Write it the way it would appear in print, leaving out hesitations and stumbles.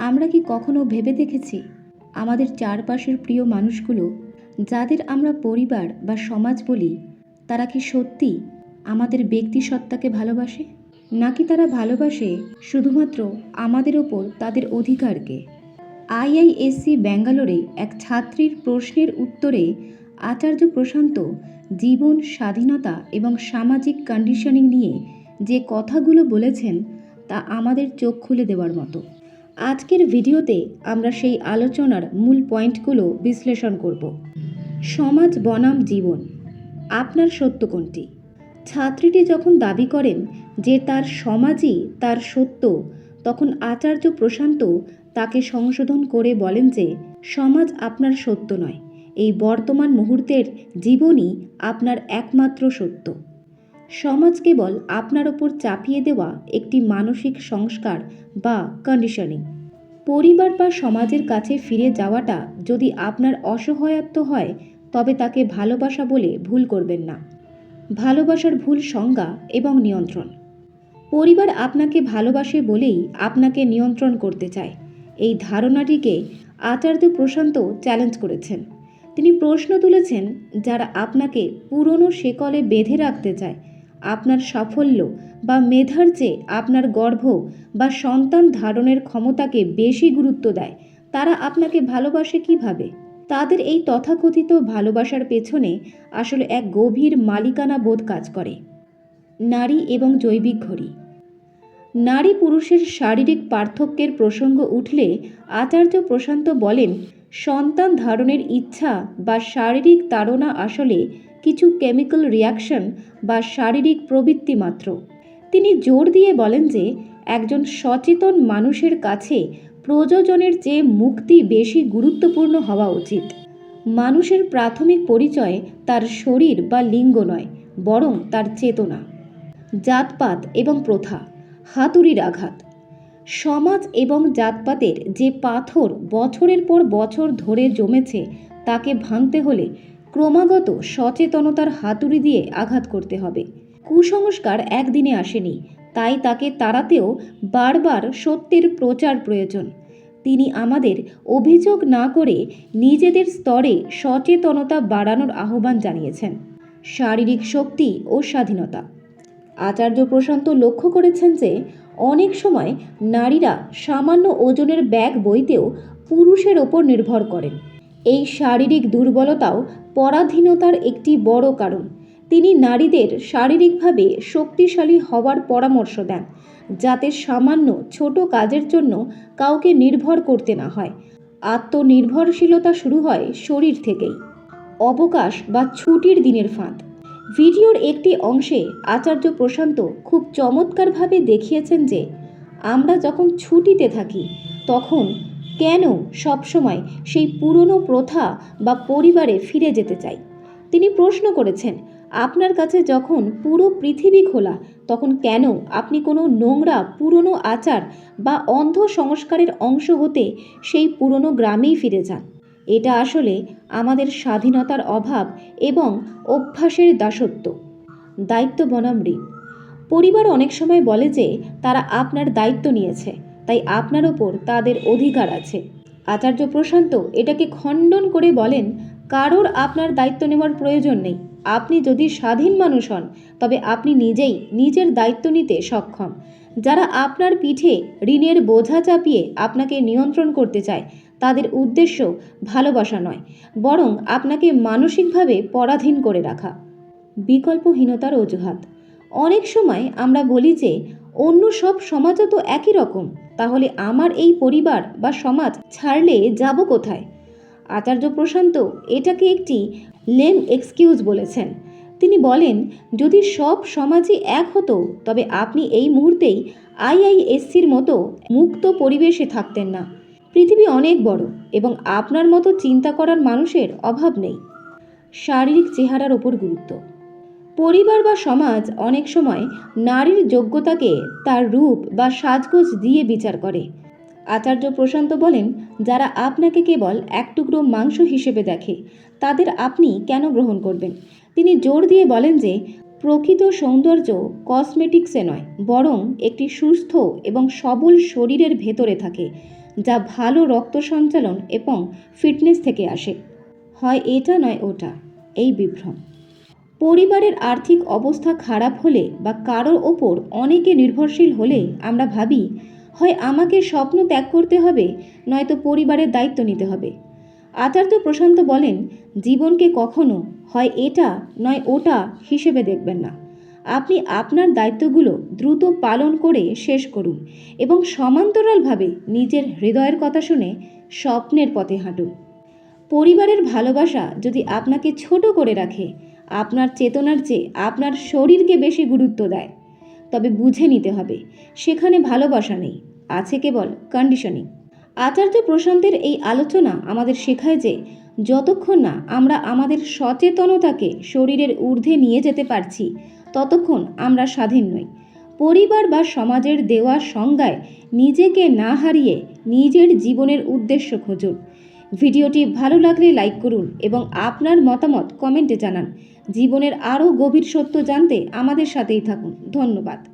আমরা কি কখনো ভেবে দেখেছি আমাদের চারপাশের প্রিয় মানুষগুলো, যাদের আমরা পরিবার বা সমাজ বলি, তারা কি সত্যি আমাদের ব্যক্তিসত্তাকে ভালোবাসে, নাকি তারা ভালোবাসে শুধুমাত্র আমাদের ওপর তাদের অধিকারকে? আইআইএসসি ব্যাঙ্গালোরে এক ছাত্রীর প্রশ্নের উত্তরে আচার্য প্রশান্ত জীবন, স্বাধীনতা এবং সামাজিক কন্ডিশনিং নিয়ে যে কথাগুলো বলেছেন তা আমাদের চোখ খুলে দেওয়ার মতো। আজকের ভিডিওতে আমরা সেই আলোচনার মূল পয়েন্টগুলো বিশ্লেষণ করব। সমাজ বনাম জীবন, আপনার সত্য কোনটি? ছাত্রীটি যখন দাবি করেন যে তার সমাজই তার সত্য, তখন আচার্য প্রশান্ত তাকে সংশোধন করে বলেন যে সমাজ আপনার সত্য নয়, এই বর্তমান মুহূর্তের জীবনই আপনার একমাত্র সত্য। সমাজ কেবল আপনার ওপর চাপিয়ে দেওয়া একটি মানসিক সংস্কার বা কন্ডিশনিং। পরিবার বা সমাজের কাছে ফিরে যাওয়াটা যদি আপনার অসহায়ত্ব হয়, তবে তাকে ভালোবাসা বলে ভুল করবেন না। ভালোবাসার ভুল সংজ্ঞা এবং নিয়ন্ত্রণ। পরিবার আপনাকে ভালোবাসে বলেই আপনাকে নিয়ন্ত্রণ করতে চায়, এই ধারণাটিকে আচার্য প্রশান্ত চ্যালেঞ্জ করেছেন। তিনি প্রশ্ন তুলেছেন, যারা আপনাকে পুরনো শেকলে বেঁধে রাখতে চায়, আপনার সাফল্য বা মেধার চেয়ে আপনার গর্ব বা সন্তান ধারণের ক্ষমতাকে বেশি গুরুত্ব দেয়, তারা আপনাকে ভালোবাসে কিভাবে? তাদের এই তথাকথিত ভালোবাসার পেছনে আসলে এক গভীর মালিকানা বোধ কাজ করে। নারী এবং জৈবিক ঘড়ি। নারী পুরুষের শারীরিক পার্থক্যের প্রসঙ্গ উঠলে আচার্য প্রশান্ত বলেন, সন্তান ধারণের ইচ্ছা বা শারীরিক তাড়না আসলে কিছু কেমিক্যাল রিয়াকশন বা শারীরিক প্রবৃত্তি মাত্র। তিনি জোর দিয়ে বলেন যে একজন সচেতন মানুষের কাছে প্রযোজনের চেয়ে মুক্তি বেশি গুরুত্বপূর্ণ হওয়া উচিত। মানুষের প্রাথমিক পরিচয় তার শরীর বা লিঙ্গ নয়, বরং তার চেতনা। জাতপাত এবং প্রথা। হাতুড়ির আঘাত। সমাজ এবং জাতপাতের যে পাথর বছরের পর বছর ধরে জমেছে, তাকে ভাঙতে হলে ক্রমাগত সচেতনতার হাতুড়ি দিয়ে আঘাত করতে হবে। কুসংস্কার একদিনে আসেনি, তাই তাকে তাড়াতেও বারবার সত্যের প্রচার প্রয়োজন। তিনি আমাদের অভিযোগ না করে নিজেদের স্তরে সচেতনতা বাড়ানোর আহ্বান জানিয়েছেন। শারীরিক শক্তি ও স্বাধীনতা। আচার্য প্রশান্ত লক্ষ্য করেছেন যে অনেক সময় নারীরা সামান্য ওজনের ব্যাগ বইতেও পুরুষের ওপর নির্ভর করেন। এই শারীরিক দুর্বলতাও পরাধীনতার একটি বড় কারণ। তিনি নারীদের শারীরিকভাবে শক্তিশালী হওয়ার পরামর্শ দেন, যাতে সামান্য ছোট কাজের জন্য কাউকে নির্ভর করতে না হয়। আত্মনির্ভরশীলতা শুরু হয় শরীর থেকেই। অবকাশ বা ছুটির দিনের ফাঁদ। ভিডিওর একটি অংশে আচার্য প্রশান্ত খুব চমৎকারভাবে দেখিয়েছেন যে আমরা যখন ছুটিতে থাকি, তখন কেন সবসময় সেই পুরনো প্রথা বা পরিবারে ফিরে যেতে চাই। তিনি প্রশ্ন করেছেন, আপনার কাছে যখন পুরো পৃথিবী খোলা, তখন কেন আপনি কোনো নোংরা পুরনো আচার বা অন্ধ সংস্কারের অংশ হতে সেই পুরনো গ্রামেই ফিরে যান? এটা আসলে আমাদের স্বাধীনতার অভাব এবং অভ্যাসের দাসত্ব। দায়িত্ব বনাম ঋণ। পরিবার অনেক সময় বলে যে তারা আপনার দায়িত্ব নিয়েছে, তাই আপনার ওপর তাদের অধিকার আছে। আচার্য প্রশান্ত এটাকে খণ্ডন করে বলেন, কারোর আপনার দায়িত্ব নেওয়ার প্রয়োজন নেই। আপনি যদি স্বাধীন মানুষ হন, তবে আপনি নিজেই নিজের দায়িত্ব নিতে সক্ষম। যারা আপনার পিঠে ঋণের বোঝা চাপিয়ে আপনাকে নিয়ন্ত্রণ করতে চায়, তাদের উদ্দেশ্য ভালোবাসা নয়, বরং আপনাকে মানসিকভাবে পরাধীন করে রাখা। বিকল্পহীনতার অজুহাত। অনেক সময় আমরা বলি যে অন্য সব সমাজও তো একই রকম, তাহলে আমার এই পরিবার বা সমাজ ছাড়লে যাব কোথায়? আচার্য প্রশান্ত এটাকে একটি লেম এক্সকিউজ বলেছেন। তিনি বলেন, যদি সব সমাজই এক হতো, তবে আপনি এই মুহূর্তেই আইআইএসসির মতো মুক্ত পরিবেশে থাকতেন না। পৃথিবী অনেক বড় এবং আপনার মতো চিন্তা করার মানুষের অভাব নেই। শারীরিক চেহারার ওপর গুরুত্ব। পরিবার বা সমাজ অনেক সময় নারীর যোগ্যতাকে তার রূপ বা সাজগোজ দিয়ে বিচার করে। আচার্য প্রশান্ত বলেন, যারা আপনাকে কেবল এক টুকরো মাংস হিসেবে দেখে, তাদের আপনি কেন গ্রহণ করবেন? তিনি জোর দিয়ে বলেন যে প্রকৃত সৌন্দর্য কসমেটিক্সে নয়, বরং একটি সুস্থ এবং সবল শরীরের ভেতরে থাকে, যা ভালো রক্ত সঞ্চালন এবং ফিটনেস থেকে আসে। হয় এটা নয় ওটা, এই বিভ্রম। পরিবারের আর্থিক অবস্থা খারাপ হলে বা কারোর ওপর অনেকে নির্ভরশীল হলে আমরা ভাবি হয় আমাকে স্বপ্ন ত্যাগ করতে হবে, নয়তো পরিবারের দায়িত্ব নিতে হবে। আচার্য প্রশান্ত বলেন, জীবনকে কখনো হয় এটা নয় ওটা হিসেবে দেখবেন না। আপনি আপনার দায়িত্বগুলো দ্রুত পালন করে শেষ করুন এবং সমান্তরালভাবে নিজের হৃদয়ের কথা শুনে স্বপ্নের পথে হাঁটুন। পরিবারের ভালোবাসা যদি আপনাকে ছোট করে রাখে, আপনার চেতনার চেয়ে আপনার শরীরকে বেশি গুরুত্ব দেয়, তবে বুঝে নিতে হবে সেখানে ভালোবাসা নেই, আছে কেবল কন্ডিশনিং। আচার্য প্রশান্তের এই আলোচনা আমাদের শেখায় যে যতক্ষণ না আমরা আমাদের সচেতনতাকে শরীরের ঊর্ধ্বে নিয়ে যেতে পারছি, ততক্ষণ আমরা স্বাধীন নই। পরিবার বা সমাজের দেওয়া সংজ্ঞায় নিজেকে না হারিয়ে নিজের জীবনের উদ্দেশ্য খুঁজুন। ভিডিওটি ভালো লাগলে লাইক করুন এবং আপনার মতামত কমেন্টে জানান। জীবনের আরও গভীর সত্য জানতে আমাদের সাথেই থাকুন। ধন্যবাদ।